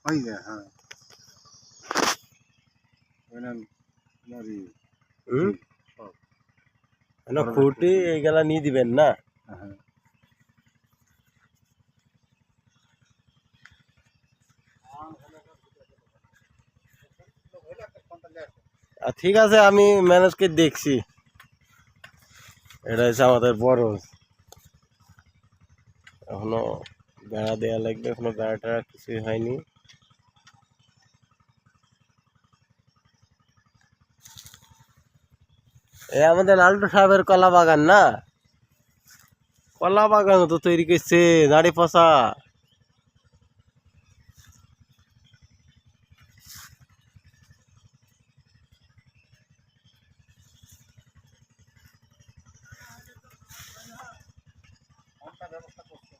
হয়ে যায়, হ্যাঁ। খুঁটি এইগুলা নিয়ে দিবেন না? হ্যাঁ। ঠিক আছে, আমি ম্যানেজ করে দেখছি। এটা হচ্ছে আমাদের বরজ। এখনো বেড়া দেওয়া লাগবে, এখনো বেড়া টেড়া কিছুই হয়নি। এ আমাদের লালটু সাহেবের কলা বাগান না? কলা বাগানও তো তৈরি করছে দাড়ি পচা। ব্যবস্থা করছে